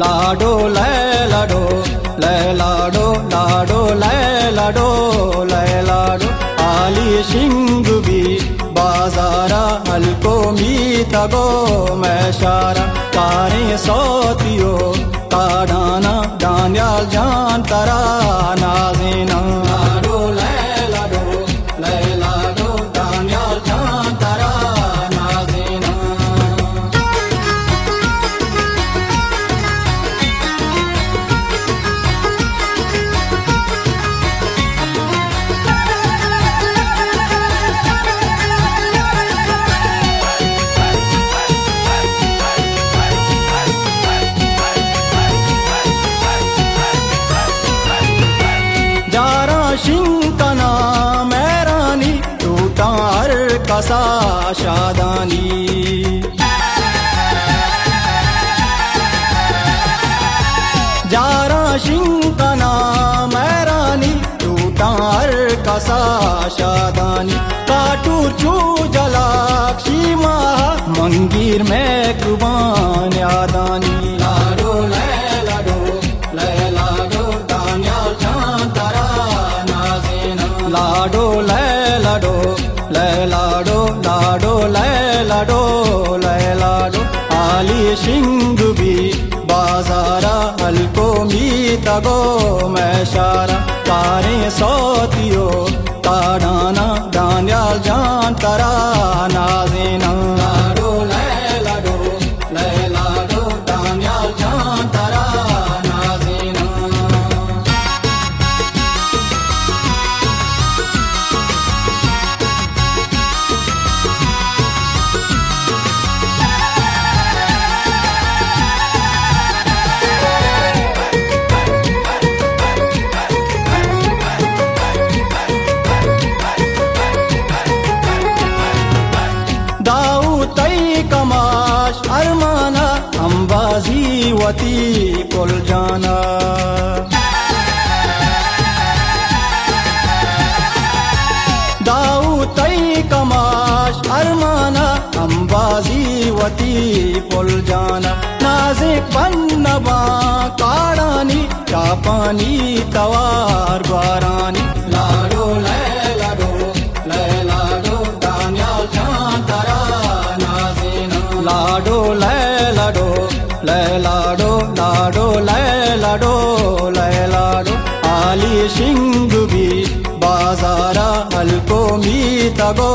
लाडो लैलाडो लैलाडो लाडो लैलाडो लैलाडो आली शिंगुबी बाजारा हल्को मीतगो मैशारा कारे सोतियो काडाना डान्याल जान तरा नाजिना लाडो लैलाडो लैलाडो डान्याल जान तरा नाजिना। शिंकना मैरानी टूटार कसा शादानी जारा शिंकना मैरानी टूटार कसा शादानी काटूर चू जलाक्षी माह मंगीर में कुबान यादानी लाडो लैलाडो लैलाडो दान्याल जान तरा लाडो लैलाडो लैलाडो लाडो लैलाडो लैलाडो आली शिंगुबी बाजारा हल्को मीतगो मैशारा कारे सोतियो काडाना डान्याल जान तरा नाजिना लाडो लैलाडो लैलाडो डान्याल जान तरा नाजिना। कमाश अरमाना अंबाजी वती कुल जाना दाऊ तई कमाश अरमाना अंबाजी वती कुल जाना नाजिक बन्नबा काड़ानी चापानी तवार बारानी लाडो लैलाडो लैलाडो दान्याल जान तरा लाडो लैलाडो लैलाडो लाडो लैलाडो लैलाडो आली शिंगुबी बाजारा हल्को मीतगो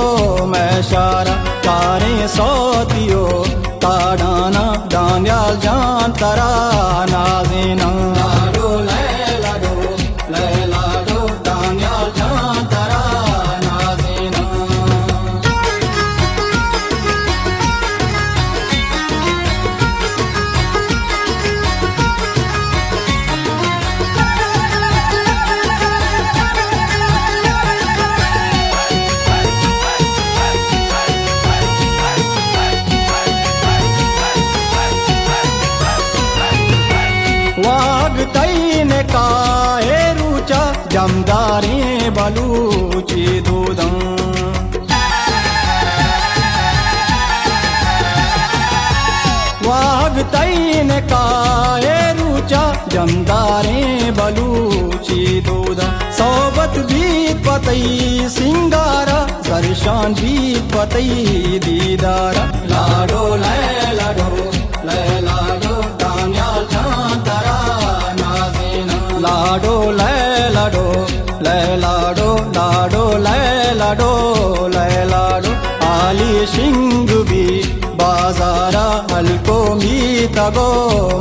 मैशारा कारे सोतियो काडाना डान्याल जान तरा नाजिना लाडो लैलाडो लैलाडो डान्याल जान तरा नाजिना। वाग तईन काहे रुचा जमदारे बलूची दूधं वाग तईन काहे रुचा जमदारे बलूची दूधं सोबत बीत पतई सिंगारा सरशान बीत पतई दीदारा लाडो लैलाडो लैलाडो दान्याल जान तरा नाजिना लाडो लैलाडो लैलाडो लाडो लैलाडो लैलाडो आली शिंगुबी बाजारा हल्को मीतगो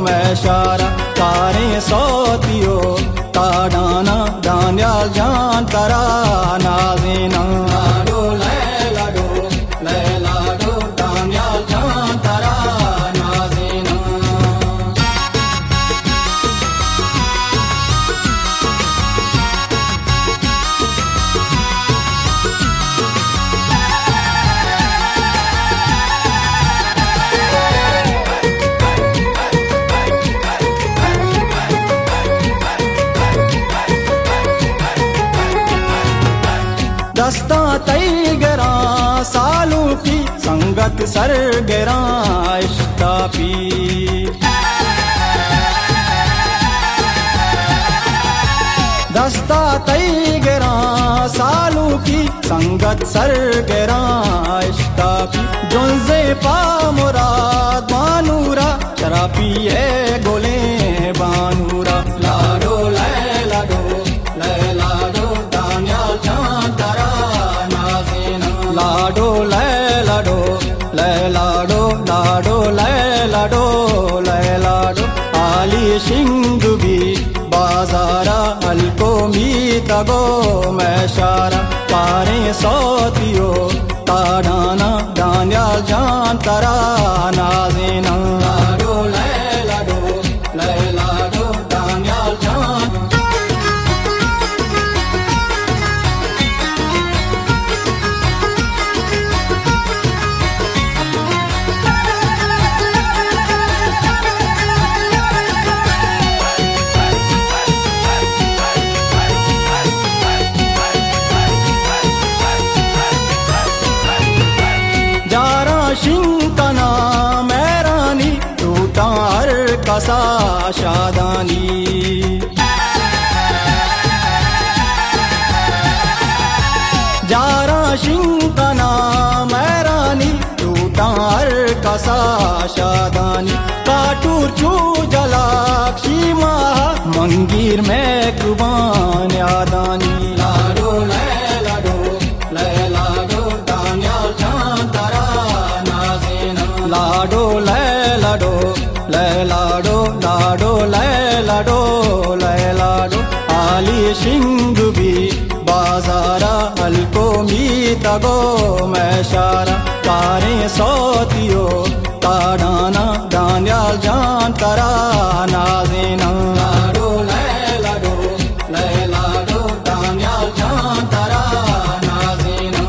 मैशारा कारे सोतियो काडाना डान्याल जान तरा नाजिना लाडो लैलाडो लैलाडो डान्याल जान तरा नाजिना। दस्ता तैगरा सालों की संगत सरगरा इश्तापी मंगत सरगरा इश्कापी जुंजे पा मुराद मानूरा शराबी है गोले बानूरा लाडो लाडो लाडो दानियाल चांतारा नाज़ीना लाडो लाडो लाडो लाडो लाडो लाडो आली शिंगुबी बाजारा हल्को मीतगो मैशारा पारे सौतियो ताडाना दानियाल चांतारा नाज़ीना लाडो लाडो दानियाल चांतारा शिंकना मैरानी टूटार कसा शादानी जारा शिंकना मैरानी टूटार कसा शादानी काटूर चू जलाक्षी माह मंगीर में कुबान यादानी लाडो लाडो दानियाल चांतारा लाडो लाडो लाडो लाडो आली शिंगुबी बाजारा हल्को मीतगो मैशारा कारे सौतियो ताडाना दानियाल चांतारा नाज़ीना लाडो लाडो दानियाल चांतारा नाज़ीना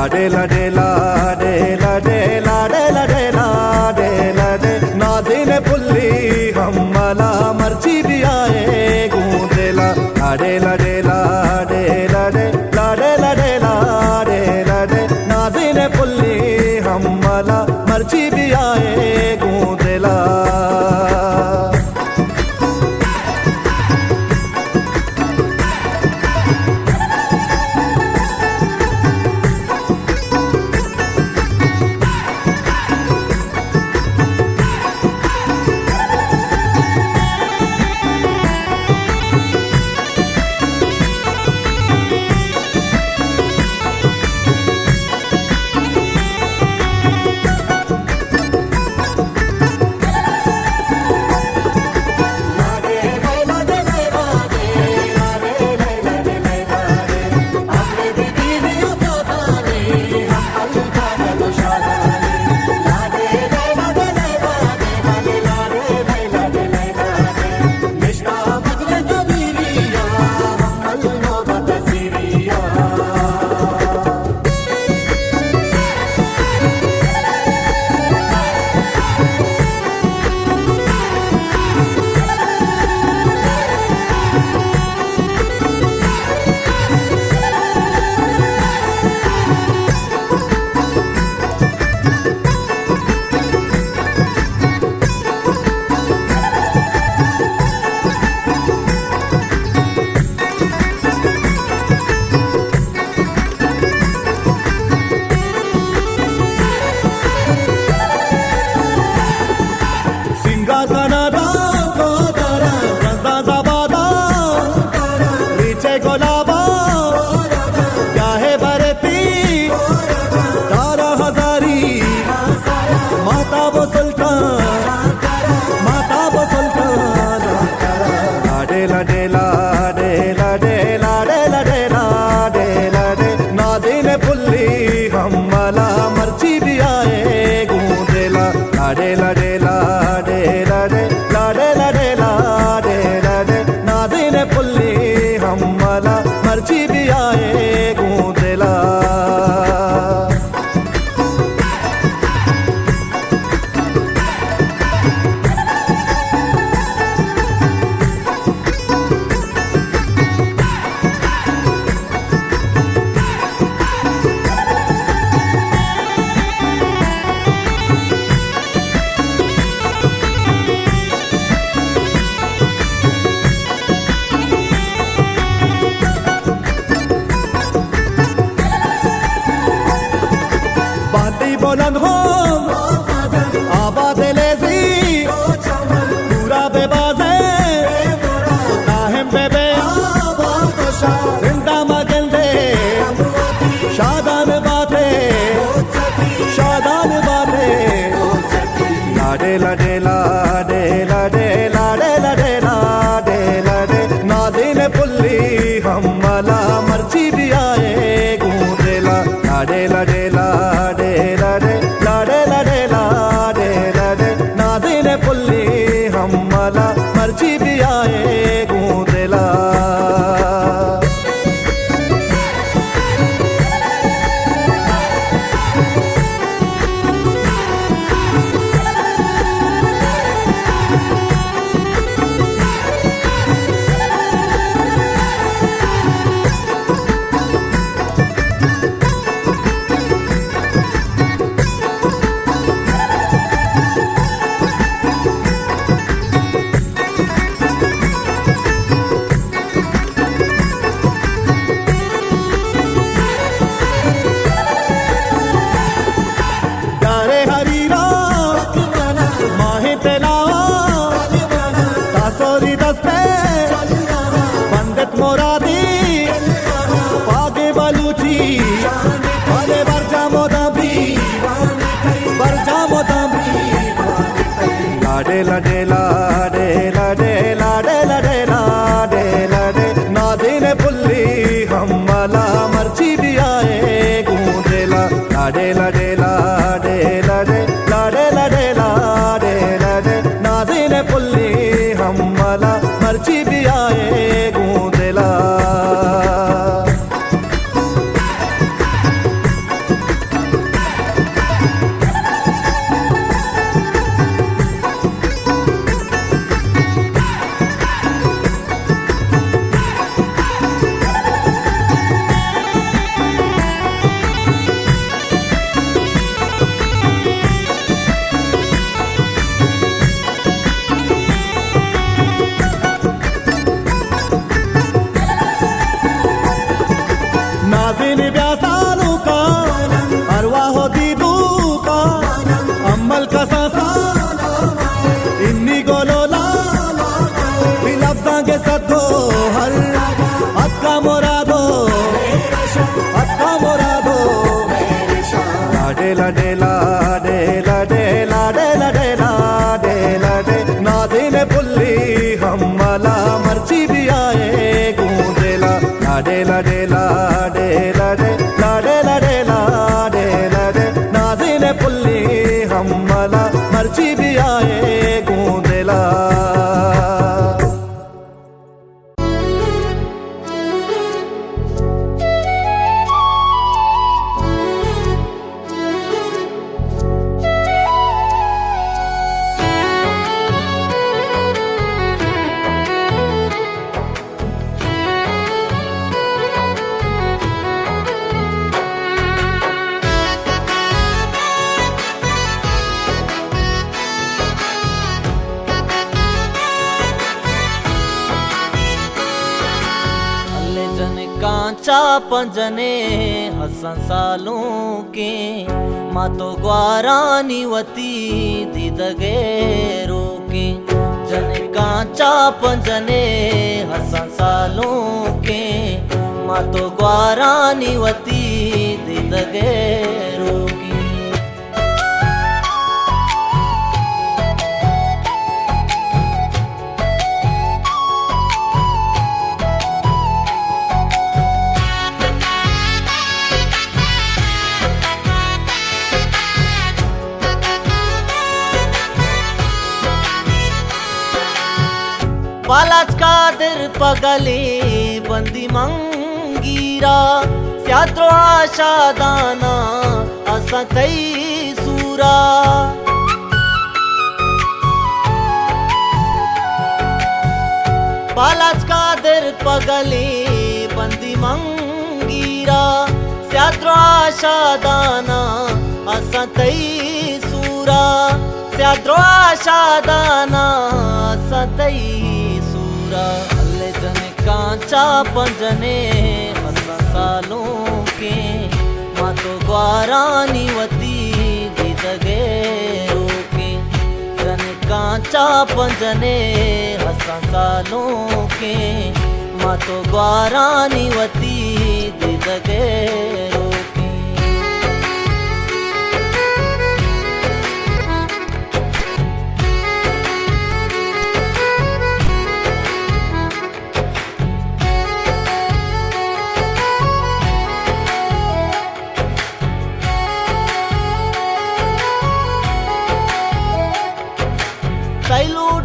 लाडे लाडे लाडे लाडे लाडे लाडे लाडे लाडे नाज़ीन पुल्ली हमला मर्ची भी आए गूंदेला लाडे लाडे लाडे लाडे लाडे लाडे लाडे लाडे नाज़ीन पुल्ली हमला मर्ची भी आए गूंदेला Sida Kanada Kodara Raza Zabada Riche Golaba Kya hai Bharati Tara Hazari Mata wo Sultan Mata wo Sultan Lade lade lade lade lade lade lade lade Nazin pulli hammala marchi bhi aaye goondela Lade lade lade lade lade lade lade lade Nazin pulli hammala marchi bhi aaye goondela बुलंद हो आबाद lazy पूरा बेबाज है ताहिम बेबे जिंदा मगंदे शादान बातें लाडे लाडे लाडे लाडे लाडे लाडे लाडे लाडे नाज़िन pulley हम्मला मर्ची भी आए गूंदेला लाडे लाडे लाडे लाडे लाडे लाडे लाडे लाडे नाज़िन पुल्ली हम्मला मर्ची भी आए गूंदेला मोरादी पागे बलूची वाले बरजामो दबी लाडे लाडे लाडे लाडे लाडे लाडे लाडे लाडे नाज़िन पुल्ली हम्मला मर्ची भी आए गूंदेला लाडे लाडे लाडे लाडे लाडे लाडे लाडे लाडे नाज़िन पुल्ली हम्मला मर्ची भी आए गूंदेला नाज़िन ब्यासालू का अरवा हो दीदू का अम्मल का सासा इन्नी गोलोला बिलफ्ज़ां के सदो हर अक्का मुरादो लाडे लाडे लाडे लाडे लाडे लाडे लाडे लाडे नाज़िन पुल्ली हम्मला मर्ची भी आए गूंदेला लाडे लाडे लाडे लाडे लाडे लाडे लाडे लाडे नाज़िन पुल्ली हम्मला मर्ची भी आए गूंदेला कांचा पंजने हसन सालों के मातो ग्वारानी वती दिदगे रोके पंजने हसन सालों के माँ तो ग्वारानी वती दिदगे रोगी बालाच कादिर पगली बंदी मंगीरा स्याद्रो आशादाना असा कई सूरा बालाच कादिर पगली बंदी मंगीरा स्याद्रो आशादाना असा कई सूरा स्याद्रो आशादाना असा कई अल्ले जने कांचा पंजने हसन सालों के माँ तो ग्वारानी वती दिदगे रोके जने कांचा पंजने हसन सालों के माँ तो ग्वारानी वती दिदगे रोके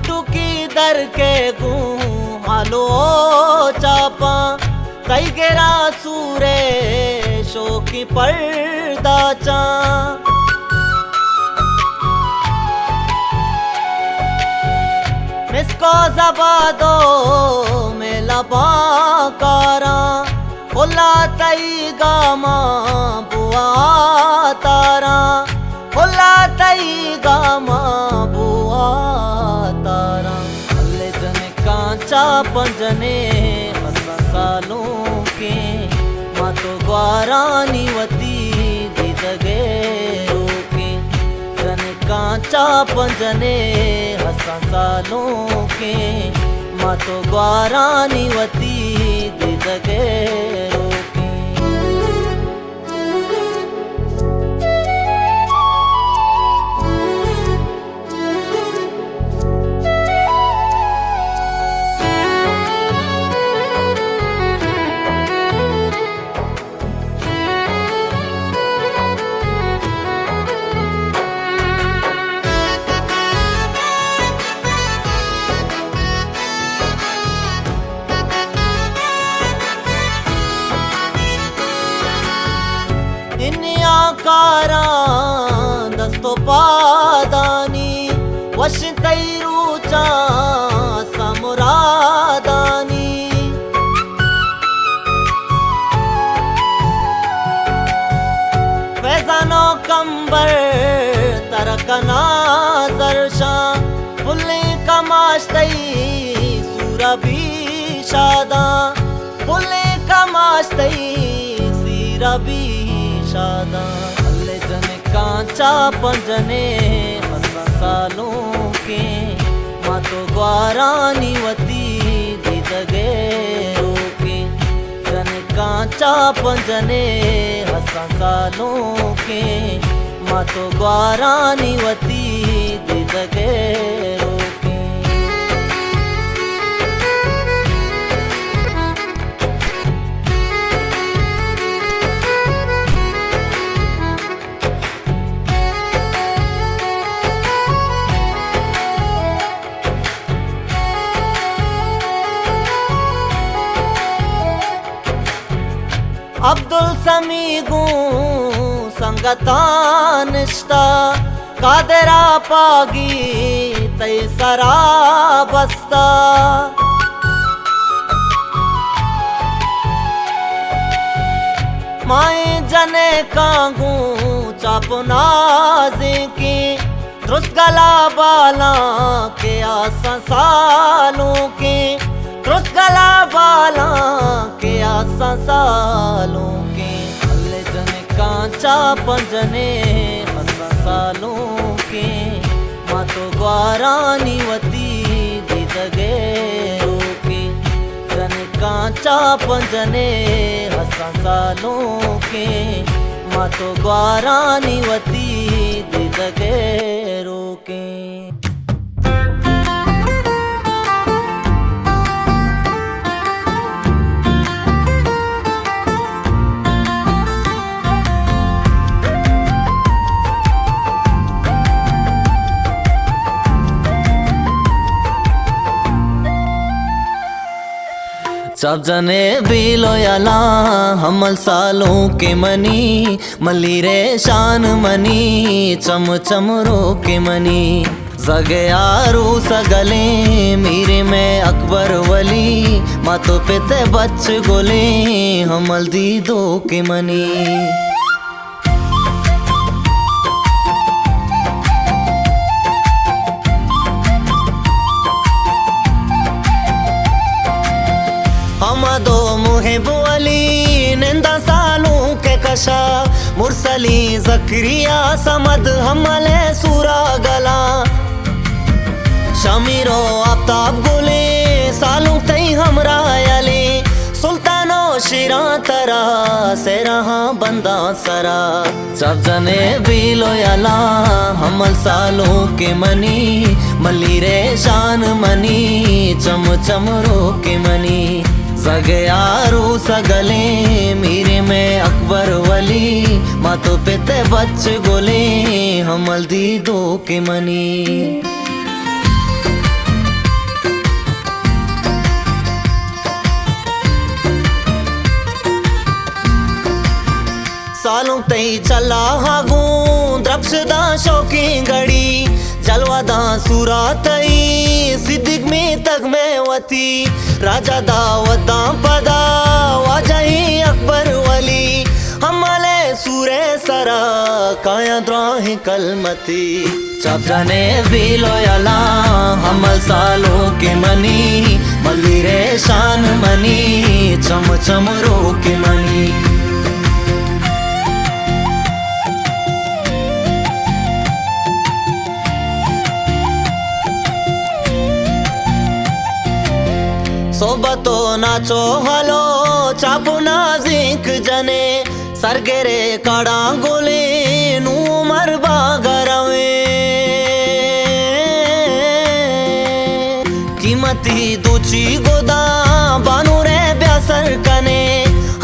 टुकी दर के गू हालो चापा कई गेरा सूरे शोकी पर्दा चा मिसको जबादो मेला बाकारा खुला तई गामा बुआ तारा खुला तई गामा बुआ तारा अल्ले जने कांचा पंजने हसन सालों के माँ तो ग्वारानी वती दिदगे रोके जने कांचा पंजने हसन सालों के माँ तो ग्वारानी वती दिदगे रोके कारा दस्तो पादानी वश तैरूचा समुरादानी फैजानो कंबर तरकना दर्शा फुल्ले कमाश्तई सूरा भी शादा फुल्ले कमाश्तई सीरा भी शादा अल्ले जने कांचा पंजने हसन सालों के माँ तो ग्वारानी वती दिदगे रोके जने कांचा पंजने हसन सालों के माँ तो ग्वारानी वती दिदगे रोके अब्दुल समीगू संगता निष्ठा कादरा पागी तई सरा बस्ता माए जने कांगू चापुनाजी की दुरुस्त गला बाला के आसा सालों की दुरुस्त गला बाला के आसा सालों के अल्ले जने कांचा पंजने हसन सालों के माँ तो ग्वारानी वती दिदगे चा पंजने हसा सालों के माँ तो ग्वारा निवती दिदगे रोके। सब जने बिलो याला हमल सालों के मनी मली रे शान मनी चम चम रो के मनी जगे यारू सगले मेरे में अकबर वली माँ तो पेते बच गोले हमल दी दो के मनी। हम दो मुहिब वली निंदा सालों के कशा मुरसली जकरिया समद हमले सूरा गला शमीरो आफ्ताब गोले सालों तई हमरा यले सुल्तानो शिरा तरा से रहा बंदा सरा। सब जने बिलो याला हमल सालों के मनी मली रे शान मनी चम चम रो के मनी सगे यारू सगले मेरे में अकबर वली माँ तो पेते बच गोले हमल दी दो के मनी। सालों तई चला हागू द्रपसदा शौकी गड़ी जलवादा सूरा तई सिद्दीक में तक में वती राजा दावदा पदा वाजही अकबर वली हमले सूरे सरा काया द्राही कलमती। सब जने बिलो याला हमल सालों के मनी मली रे शान मनी चम चम रो के मनी। सोबतो नाचो हलो चापो नाजिक जने सरगेरे काड़ा गोले नू मरबा गरवे कीमती दूची गोदा बानू रे ब्यासर कने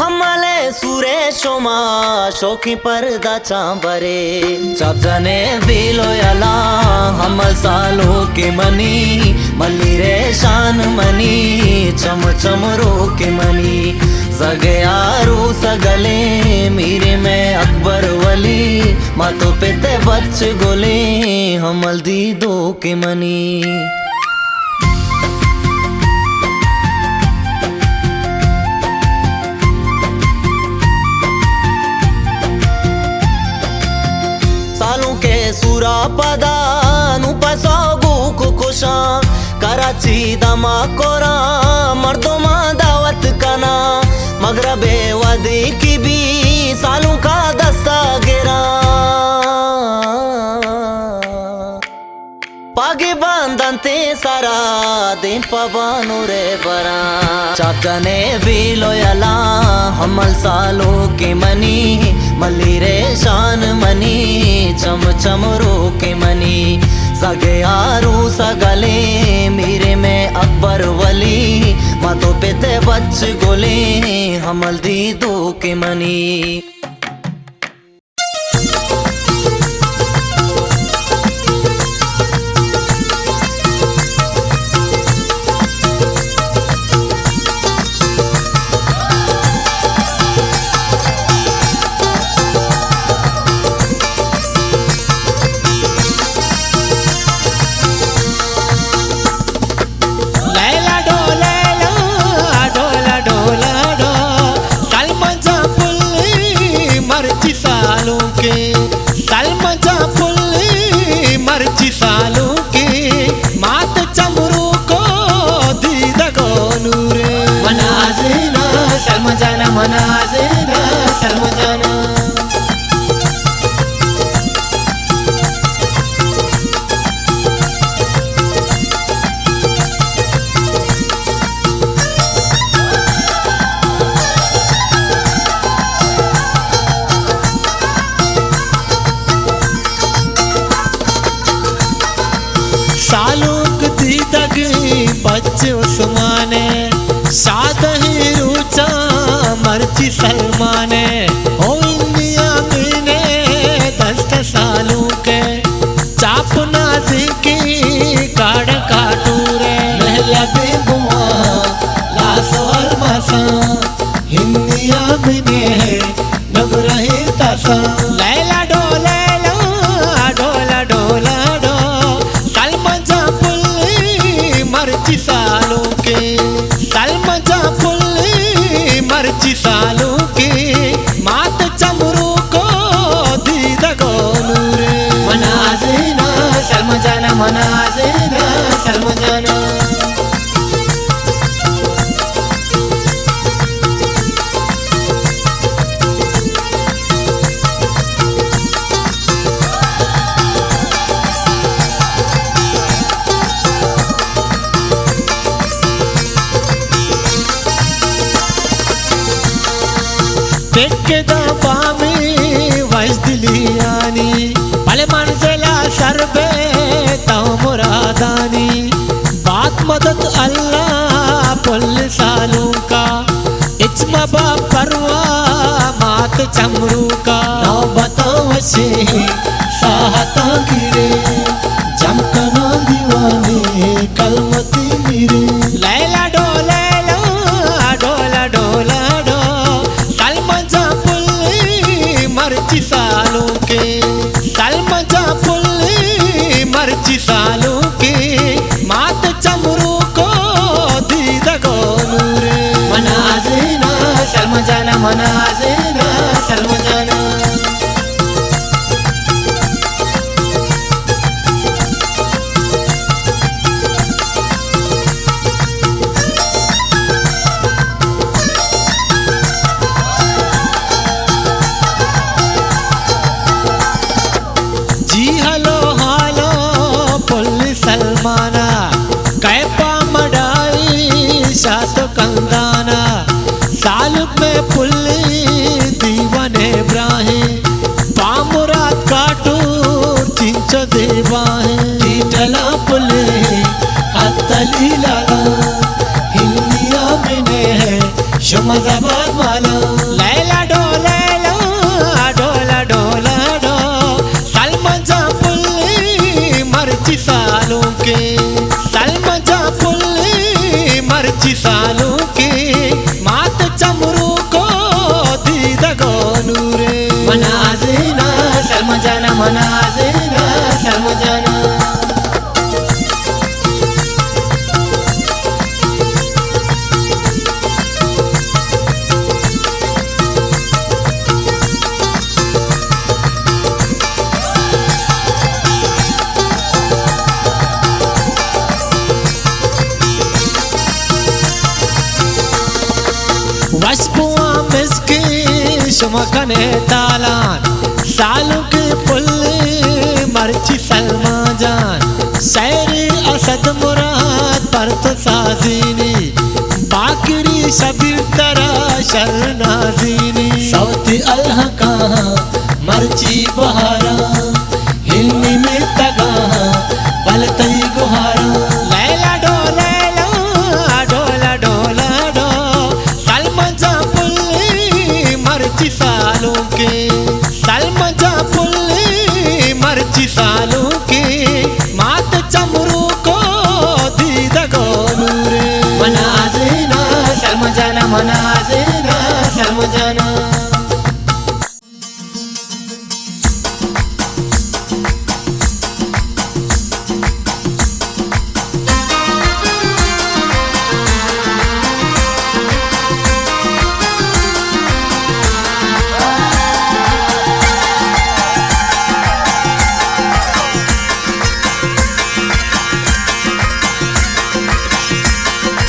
हमले सूरे शोमा शोकी पर्दा चांबरे। सब जने बिलो याला हमल सालों के मनी मली रे शान मनी चम चम रो के मनी सगे यारू सगले मेरे में अकबर वली माँ तो पेते बच गोले हमल दी दो के मनी। सालों के सूरा पदा नु पसोगू कुकुशा कराची दमा कोरा मर्दों मा दावत कना मगरबे वदी की भी सालों का दस्ता गिरा पागे बांधते सारा दिन पबानो रे बरा। चाचने बिलो याला हमल सालों के मनी मली रे शान मनी चम चम रो के मनी सगे यारू सगले मेरे में अकबर वली माँ तो पेते बच गोले हमल दी दो के मनी। सा लैला डोला डोला डोला डो सलमजा पुल्ली मर्ची सालों के सलमजा पुल्ली मर्ची सालों के मात चमरू को दीदा गोलू रे मनाज़िना सलमजाना मनाज़िना सलमजाना पेटकेदा पामी वैस दिलियानी भले मनसेला सरबे ताऊ मुरादानी बात मदद अल्लाह पुल सालों का इच्मा बा परवा मात चमरू का नौ बताओ से साहता गिरे जमकना दीवाने कलमती मेरे लैला डोला डोला डोला डो सलमजा पुल्ली मर्ची सालों के सलमजा पुल्ली मर्ची सालों के मात चमरू को दीदा गोलू रे मनाज़िना सलमजाना मनाज़िना सलमजाना जी हलो हालो पुल्ली सलमाना कैपा मडाई शात कंदाना सालुक में पुल्ली दीवाने इब्राहिम पामुरात काटूर चिंचो देवाहे टीटला पुल्ली अत्तली लाला हिंदिया में है शुमजाबाद माला लैला डोला डोला डोला डो सलमजा पुल्ली मर्ची सालों के सलमजा पुल्ली मर्ची सालों के मात चमरू को दीदा गोलू रे मनाज़िना सलमजाना मनाज़िना सलमजाना वस्पुआ मिस्की शुमकने तालान सालू के पुल्ली मर्ची सलमा जान शैरी असद मुराद परत साजीनी बाकरी शबीर तरा शरनाजीनी सौती अल्लाह का मर्ची बहारा हिलनी में तगा बलतई गुहारा लैला डोला डोला डोला डो सलमजा पुल्ली मर्ची सालों के सलमजा पुल्ली मर्ची सालों के मात चमरू को दीदा गोलू रे मनाज़िना सलमजाना मनाज़िना सलमजाना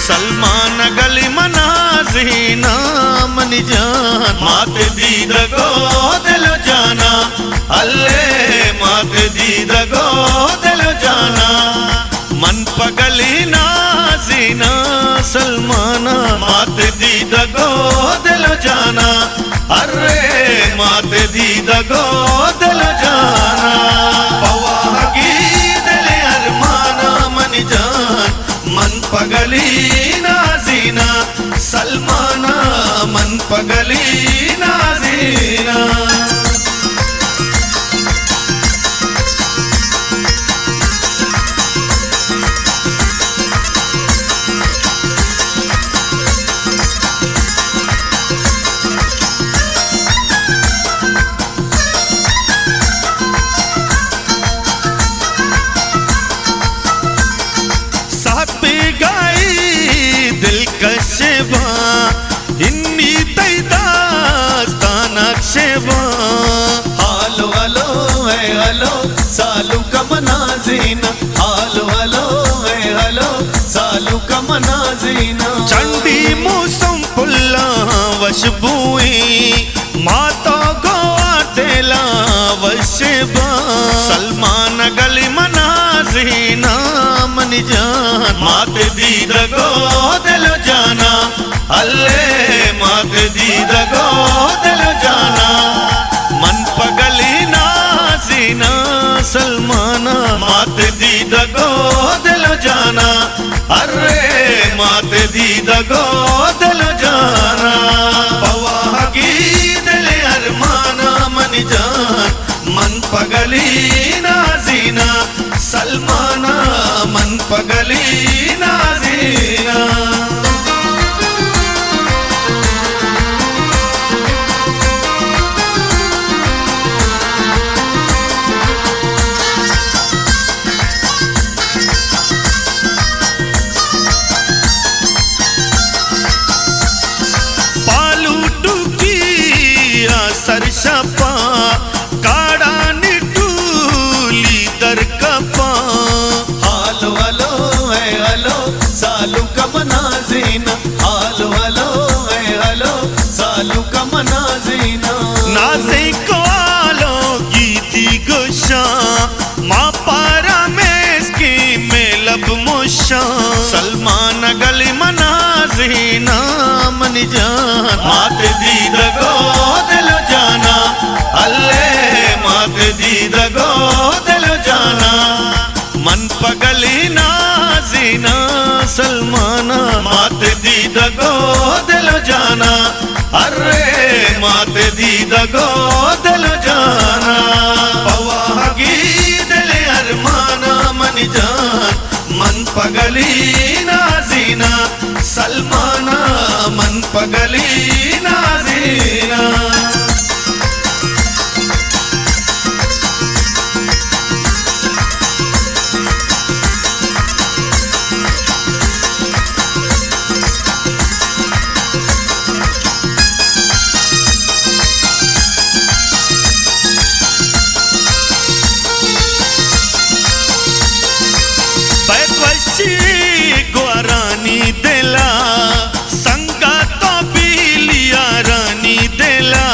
सलमान गली मनाज़िना मनी जान मात दीद गो दिल जाना अल्ले मात दीद गो दिल जाना मन पगली नाज़िना सलमाना मात दीद गो दिल जाना अरे मात दीद गो दिल जाना पवाह की दिल अरमाना मनी जान मन पगली नाज़िना सलमाना मन पगली नाज़िना मनाजीना हालो हलो है हलो सालू का मनाजीना चंडी मौसम पुल्ला वशबुई माता गोवा तेला वशबा सलमान गली मनाजीना मनी जान मात दीद गो दिल जाना अल्ले मात दीद गो दिल जाना मन पगली नाजीना सलमाना मात दीद गो दिल जाना अरे मात दीद गो दिल जाना पवाह की दिल अरमाना मन जान मन पगली नाजीना सलमाना मन पगली नाजीना सरशपा काड़ा निटूली दर कपा हालो हलो है हलो सालू का मनाजीना हालो हलो है हलो सालू का मनाजीना नाज़े को आलो गीती गोशा माँ पारा में इसकी में लब मुशा सलमान गली मनाजीना मन जान मात दीद गो दिल जाना अल्ले मात दीद गो दिल जाना मन पगली नाजीना सलमाना मात दीद गो दिल जाना अरे मात दीद गो दिल जाना पवागी दिल अरमाना मन जान मन पगली नाजीना सलमाना मन पगली नाजीना ग्वारानी देला संगा तो बिलिया रानी देला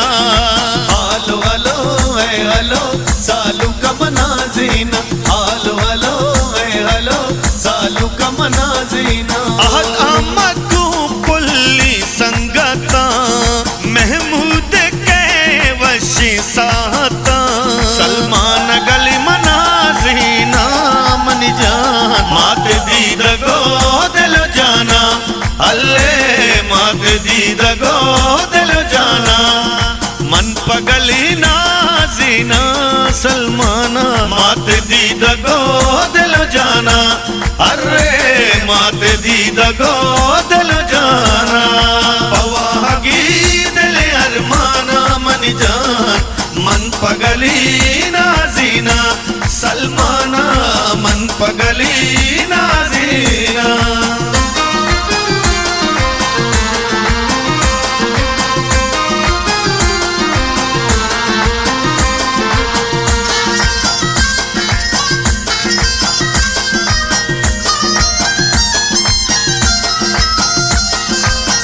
हालो हलो है हलो सालू का मनाजीना हालो हलो है हलो सालू का मनाजीना अहद अमकू पुल्ली संगता महमूद के वशी साहता सलमान गली मनाजीना मन जान मात दीद गो दिल जाना अल्ले मात दीद गो दिल जाना मन पगली नाजीना सलमाना मात दीद गो दिल जाना अरे मात दीद गो दिल जाना पवागी दिल अरमाना मन जान मन पगली नाजीना सलमाना मन पगली नाजीना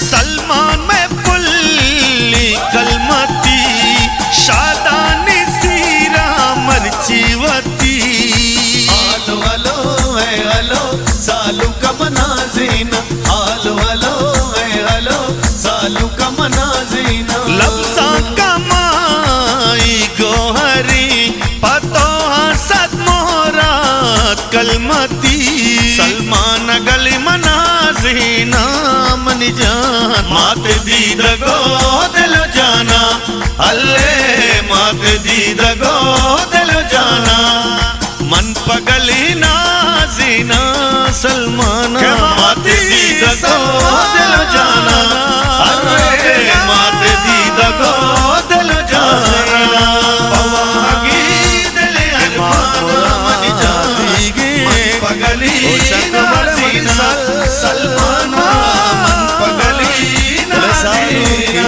सलमान में पुल्ली कलमती शादानी सीरा मरचीवती हालो हलो है हलो सालू का मनाजीना हालो हलो है हलो सालू का मनाजीना लफ्ज़ा कमाई गोहरी पतो हसद मोहरात कलमती सलमान गली मनाजीना मन जान मात दीद गो दिल जाना अल्ले मात दीद गो दिल जाना मन पगली नाजीना सलमाना मात दीद गो दिल जाना अरे मात दीद गो दिल जाना पवागी दिल अरमाना मन जान मन पगली नाजीना सलमाना मन पगली नाजीना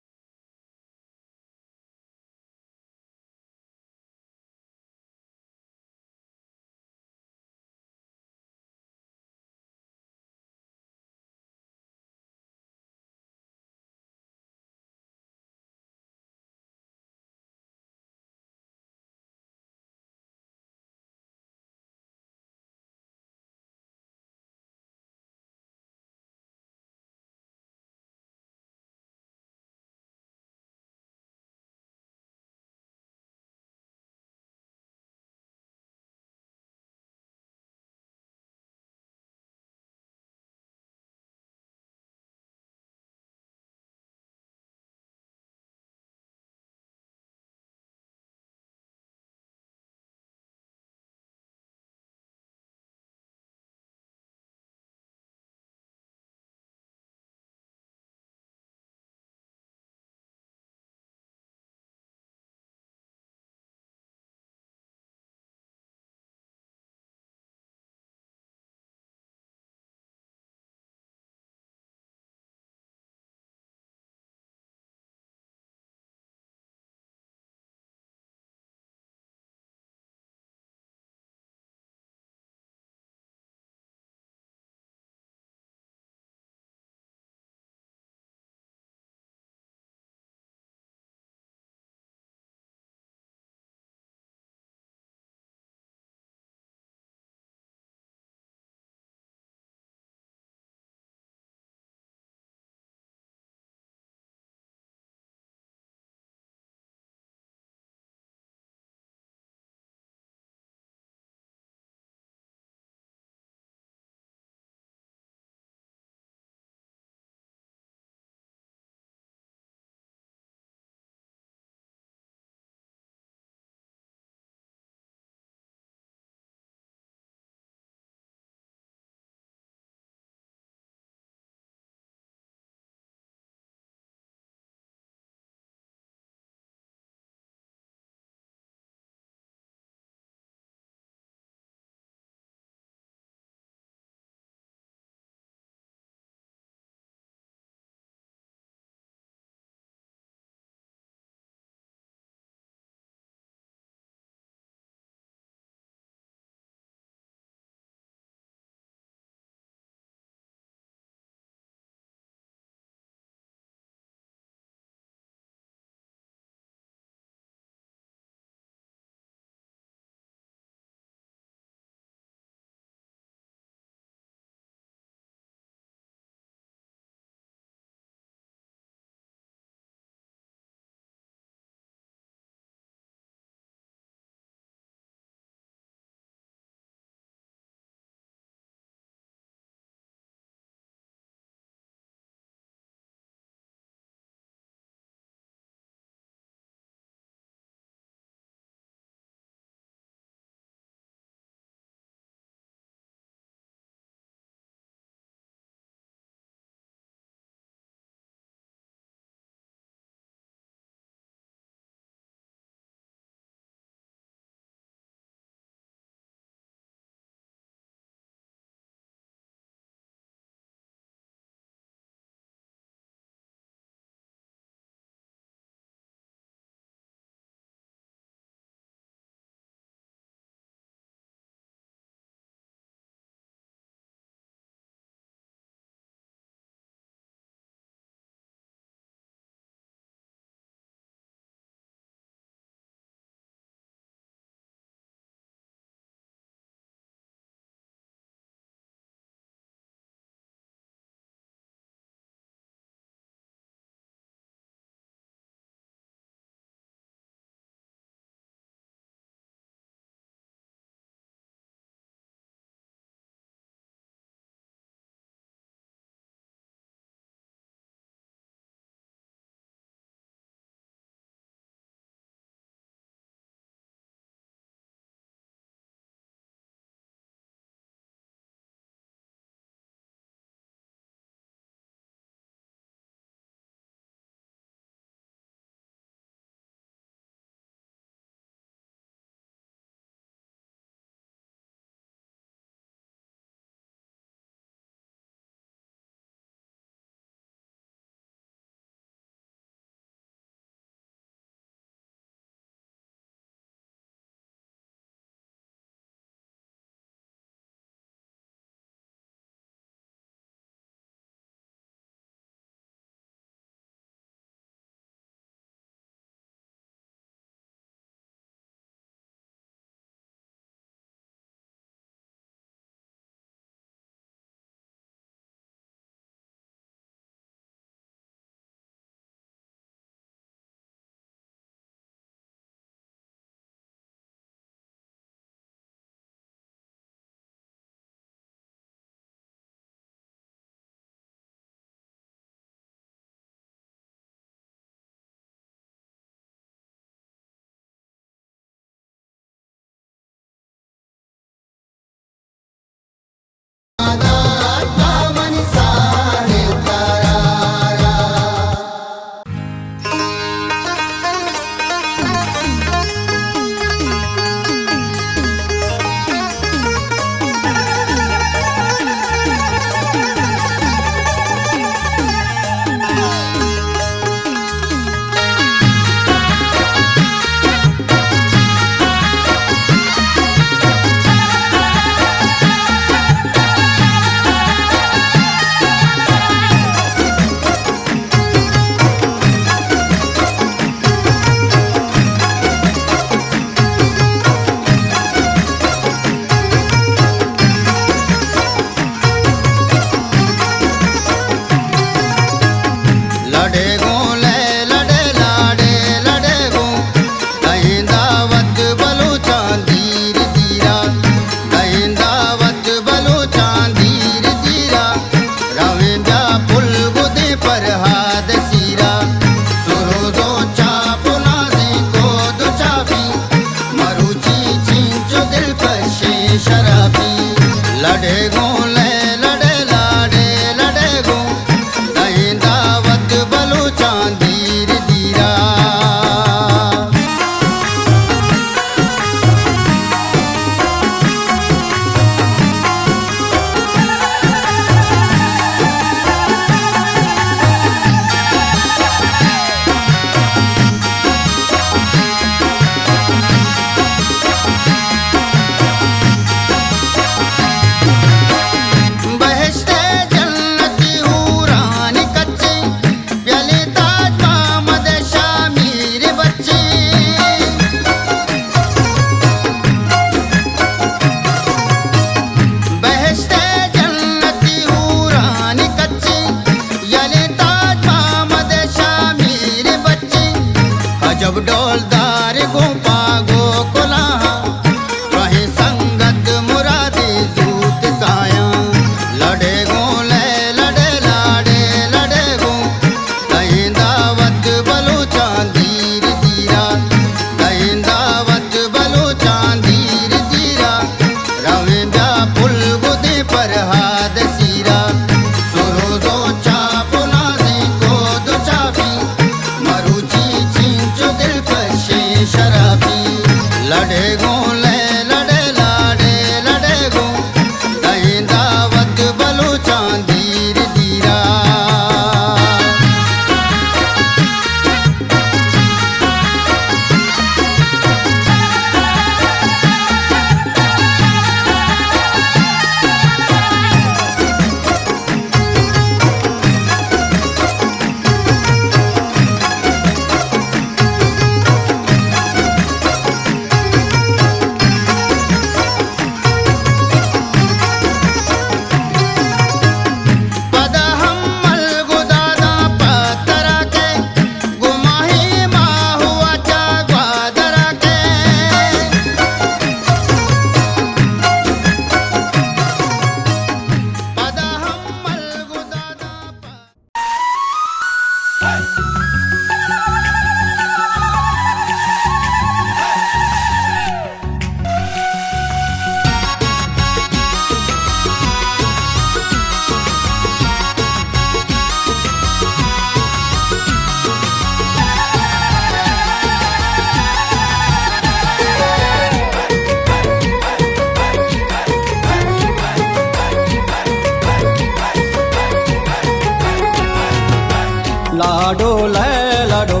लाडो लैलाडो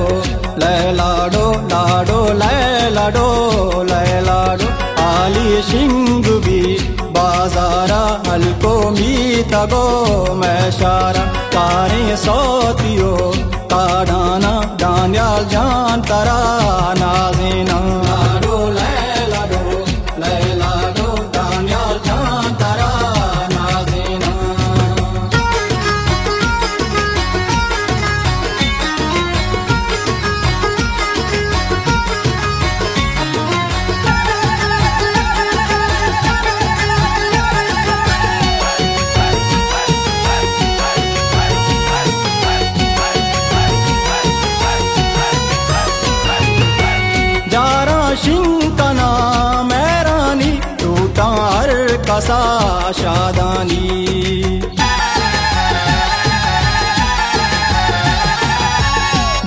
लैलाडो लाडो लैलाडो लैलाडो आली शिंगुबी बाजारा हल्को मीतगो मैशारा कारे सोतियो काडाना डान्याल जान तरा नाजिना लाडो लैलाडो लैलाडो डान्याल जान तरा नाजिना शिंकना मैरानी टूटार कसा शादानी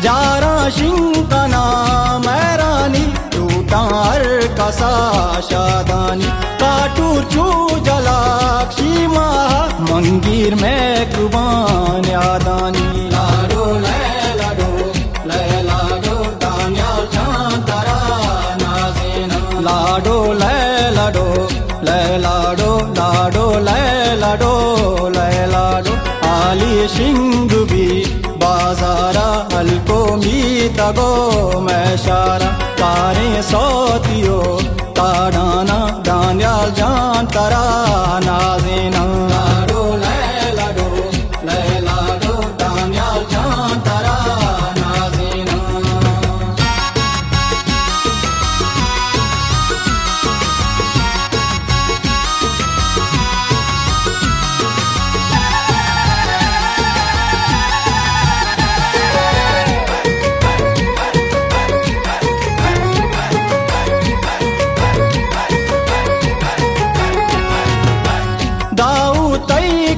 जारा शिंकना मैरानी टूटार कसा शादानी काटूर चू जलाक्षी माह मंगीर में कुबान यादानी लाडो लैलाडो लैलाडो दानियाल जान तरा लाडो लैलाडो लैलाडो लाडो लैलाडो लैलाडो आली शिंगुबी बाजारा हल्को मीतगो मैशारा कारे सोतियो काडाना डान्याल जान तरा नाजिना लाडो लैलाडो लैलाडो डान्याल जान तरा नाजिना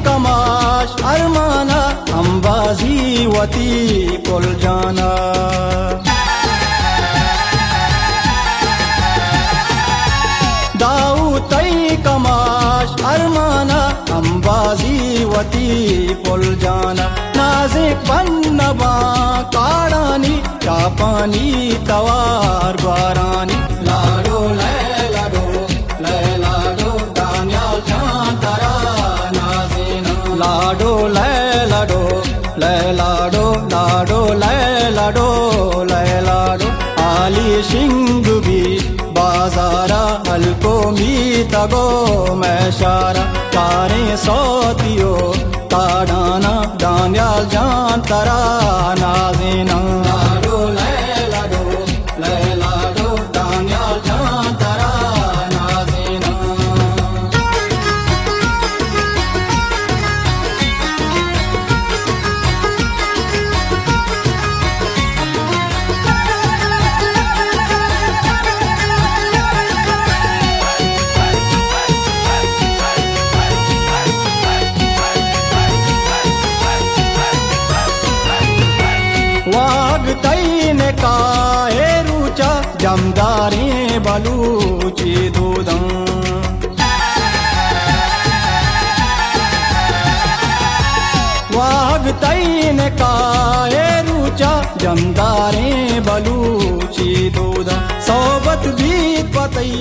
कमाश अरमाना अंबाजी वती कुल जाना दाऊ तई कमाश अरमाना अंबाजी वती कुल जाना नाजिक बन्नबा काड़ानी चापानी तवार बारानी लाडो लैलाडो लैलाडो दानियाल जान तरा लाडो लैलाडो लैलाडो लाडो लैलाडो लैलाडो आली शिंगुबी बाजारा हल्को मीतगो मैशारा कारे सोतियो काडाना डान्याल जान तरा नाजिना लाडो लैलाडो लैलाडो डान्याल जान तरा नाजिना वाग तईन काहे रुचा जमदारी बलूची दूधं वाग तईन काहे रुचा जमदारी बलूची दूधं सोबत बीत पतई